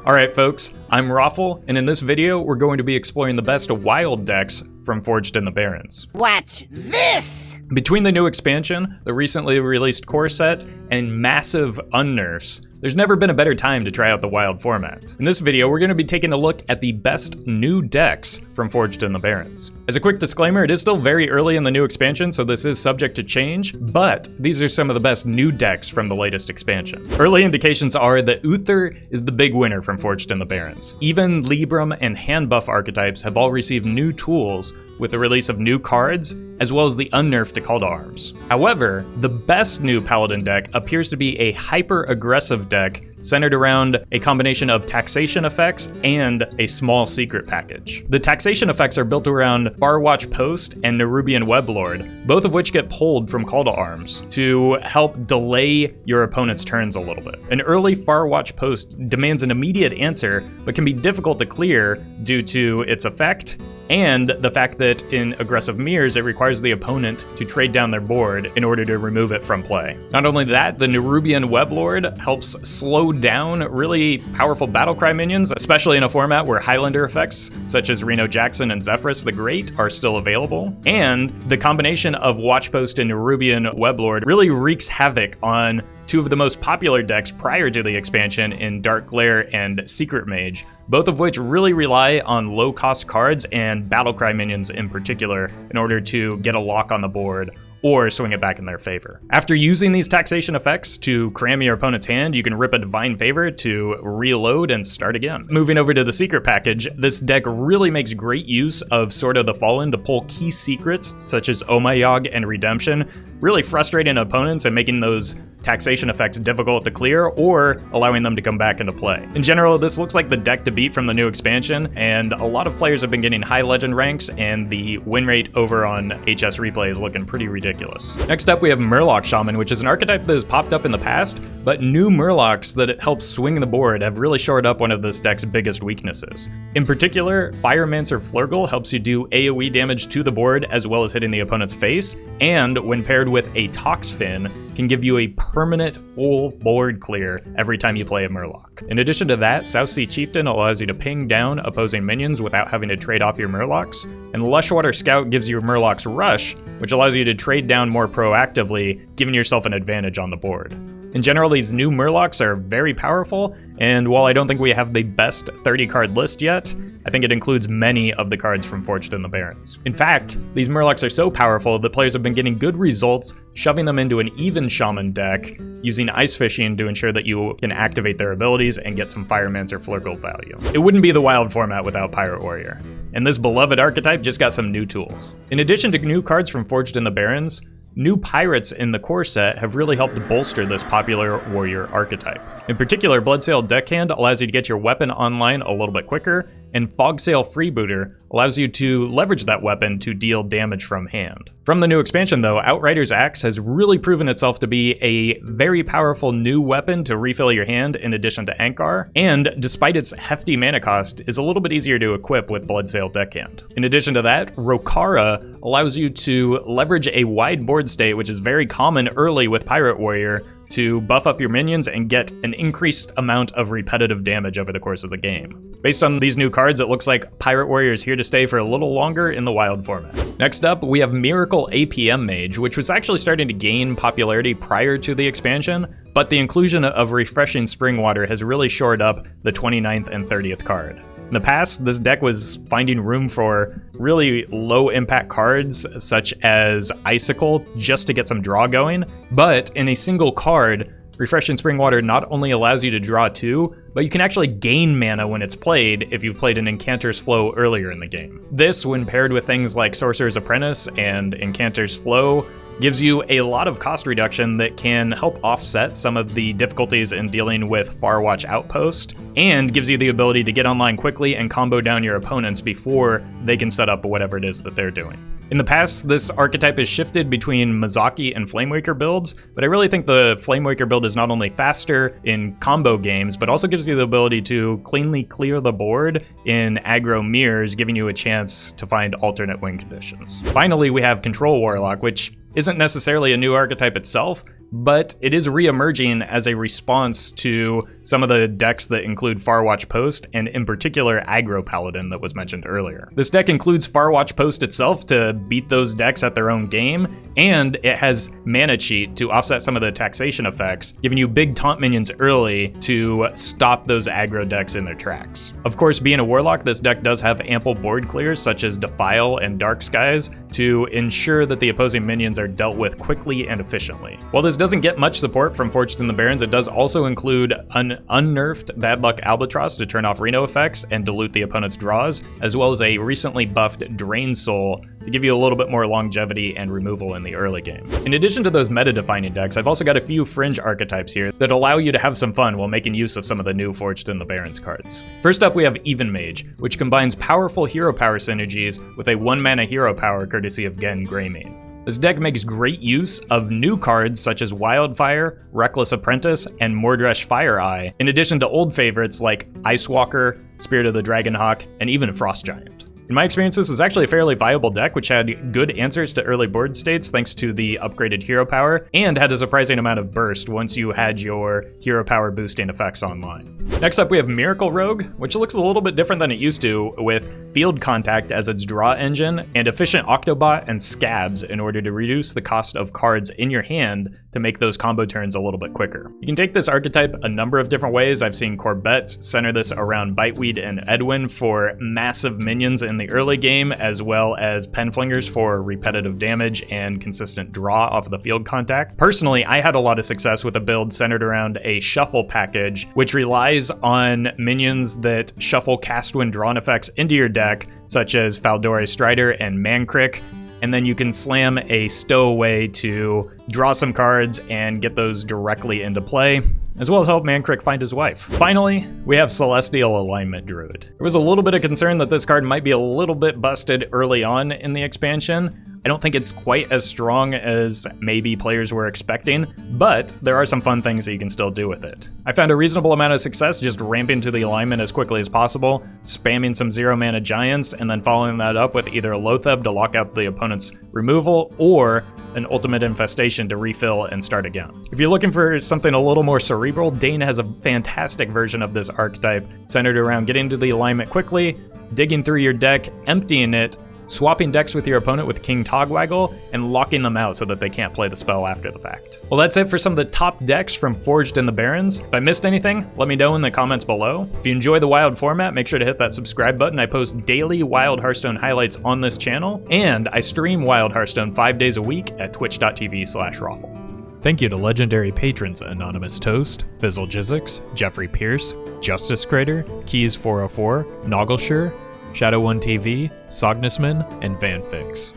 Alright folks, I'm Raffle, and in this video we're going to be exploring the best wild decks from Forged in the Barrens. Watch this! Between the new expansion, the recently released core set, and massive unnerfs, there's never been a better time to try out the wild format. In this video, we're going to be taking a look at the best new decks from Forged in the Barrens. As a quick disclaimer, it is still very early in the new expansion, so this is subject to change, but these are some of the best new decks from the latest expansion. Early indications are that Uther is the big winner from Forged in the Barrens. Even Libram and hand buff archetypes have all received new tools with the release of new cards, as well as the unnerfed Call to Arms. However, the best new Paladin deck appears to be a hyper-aggressive deck centered around a combination of taxation effects and a small secret package. The taxation effects are built around Farwatch Post and Nerubian Weblord, both of which get pulled from Call to Arms to help delay your opponent's turns a little bit. An early Farwatch Post demands an immediate answer, but can be difficult to clear due to its effect and the fact that in aggressive mirrors, it requires the opponent to trade down their board in order to remove it from play. Not only that, the Nerubian Weblord helps slow down really powerful Battlecry minions, especially in a format where Highlander effects, such as Reno Jackson and Zephyrus the Great, are still available. And the combination of Watchpost and Nerubian Weblord really wreaks havoc on two of the most popular decks prior to the expansion in Dark Glare and Secret Mage, both of which really rely on low-cost cards and Battlecry minions in particular in order to get a lock on the board or swing it back in their favor. After using these taxation effects to cram your opponent's hand, you can rip a Divine Favor to reload and start again. Moving over to the secret package, this deck really makes great use of Sword of the Fallen to pull key secrets such as Omayog and Redemption, really frustrating opponents and making those taxation effects difficult to clear or allowing them to come back into play. In general, this looks like the deck to beat from the new expansion, and a lot of players have been getting high legend ranks, and the win rate over on HS Replay is looking pretty ridiculous. Next up, we have Murloc Shaman, which is an archetype that has popped up in the past, but new Murlocs that help swing the board have really shored up one of this deck's biggest weaknesses. In particular, Firemancer Flurgle helps you do AoE damage to the board as well as hitting the opponent's face, and when paired with a Toxfin, can give you a permanent full board clear every time you play a Murloc. In addition to that, Southsea Chieftain allows you to ping down opposing minions without having to trade off your Murlocs, and Lushwater Scout gives you Murloc's Rush, which allows you to trade down more proactively, giving yourself an advantage on the board. In general, these new Murlocs are very powerful, and while I don't think we have the best 30-card list yet, I think it includes many of the cards from Forged in the Barrens. In fact, these Murlocs are so powerful that players have been getting good results shoving them into an even Shaman deck, using Ice Fishing to ensure that you can activate their abilities and get some Firemancer Flurgle value. It wouldn't be the wild format without Pirate Warrior, and this beloved archetype just got some new tools. In addition to new cards from Forged in the Barrens, new pirates in the core set have really helped bolster this popular warrior archetype. In particular, Bloodsail Deckhand allows you to get your weapon online a little bit quicker, and Fogsail Freebooter allows you to leverage that weapon to deal damage from hand. From the new expansion though, Outrider's Axe has really proven itself to be a very powerful new weapon to refill your hand in addition to Ankar, and despite its hefty mana cost, is a little bit easier to equip with Bloodsail Deckhand. In addition to that, Rokara allows you to leverage a wide board state, which is very common early with Pirate Warrior, to buff up your minions and get an increased amount of repetitive damage over the course of the game. Based on these new cards, it looks like Pirate Warrior is here to stay for a little longer in the wild format. Next up, we have Miracle APM Mage, which was actually starting to gain popularity prior to the expansion, but the inclusion of Refreshing Springwater has really shored up the 29th and 30th card. In the past, this deck was finding room for really low impact cards such as Icicle just to get some draw going, but in a single card, Refreshing Springwater not only allows you to draw 2, but you can actually gain mana when it's played if you've played an Incanter's Flow earlier in the game. This, when paired with things like Sorcerer's Apprentice and Incanter's Flow, gives you a lot of cost reduction that can help offset some of the difficulties in dealing with Farwatch Outpost, and gives you the ability to get online quickly and combo down your opponents before they can set up whatever it is that they're doing. In the past, this archetype has shifted between Mozaki and Flamewaker builds, but I really think the Flamewaker build is not only faster in combo games, but also gives you the ability to cleanly clear the board in aggro mirrors, giving you a chance to find alternate win conditions. Finally, we have Control Warlock, which isn't necessarily a new archetype itself, but it is re-emerging as a response to some of the decks that include Farwatch Post, and in particular Aggro Paladin that was mentioned earlier. This deck includes Farwatch Post itself to beat those decks at their own game, and it has Mana Cheat to offset some of the taxation effects, giving you big taunt minions early to stop those aggro decks in their tracks. Of course, being a Warlock, this deck does have ample board clears such as Defile and Dark Skies to ensure that the opposing minions are dealt with quickly and efficiently. While this doesn't get much support from Forged in the Barrens, it does also include an unnerfed Bad Luck Albatross to turn off Reno effects and dilute the opponent's draws, as well as a recently buffed Drain Soul to give you a little bit more longevity and removal in the early game. In addition to those meta-defining decks, I've also got a few fringe archetypes here that allow you to have some fun while making use of some of the new Forged in the Barrens cards. First up, we have Even Mage, which combines powerful hero power synergies with a 1-mana hero power courtesy of Genn Greymane. This deck makes great use of new cards such as Wildfire, Reckless Apprentice, and Mordresh Fire-Eye, in addition to old favorites like Ice Walker, Spirit of the Dragonhawk, and even Frost Giant. In my experience, this is actually a fairly viable deck, which had good answers to early board states thanks to the upgraded hero power, and had a surprising amount of burst once you had your hero power boosting effects online. Next up, we have Miracle Rogue, which looks a little bit different than it used to, with Field Contact as its draw engine, and Efficient Octobot and Scabs in order to reduce the cost of cards in your hand to make those combo turns a little bit quicker. You can take this archetype a number of different ways. I've seen Corbett center this around Biteweed and Edwin for massive minions in the early game, as well as Penflingers for repetitive damage and consistent draw off of the Field Contact. Personally, I had a lot of success with a build centered around a Shuffle package, which relies on minions that shuffle cast when drawn effects into your deck, such as Faldore Strider and Mankrik, and then you can slam a Stowaway to draw some cards and get those directly into play, as well as help Mankrik find his wife. Finally, we have Celestial Alignment Druid. There was a little bit of concern that this card might be a little bit busted early on in the expansion. I don't think it's quite as strong as maybe players were expecting, but there are some fun things that you can still do with it. I found a reasonable amount of success just ramping to the alignment as quickly as possible, spamming some 0-mana giants, and then following that up with either a Loatheb to lock out the opponent's removal, or an Ultimate Infestation to refill and start again. If you're looking for something a little more cerebral, Dane has a fantastic version of this archetype centered around getting to the alignment quickly, digging through your deck, emptying it, swapping decks with your opponent with King Togwaggle, and locking them out so that they can't play the spell after the fact. Well, that's it for some of the top decks from Forged in the Barrens. If I missed anything, let me know in the comments below. If you enjoy the Wild format, make sure to hit that subscribe button. I post daily Wild Hearthstone highlights on this channel, and I stream Wild Hearthstone 5 days a week at twitch.tv/Roffle. Thank you to legendary patrons Anonymous Toast, Fizzle Jizzix, Jeffrey Pierce, Justice Crater, Keys404, Noggleshire, Shadow1 TV, Sognisman, and Vanfix.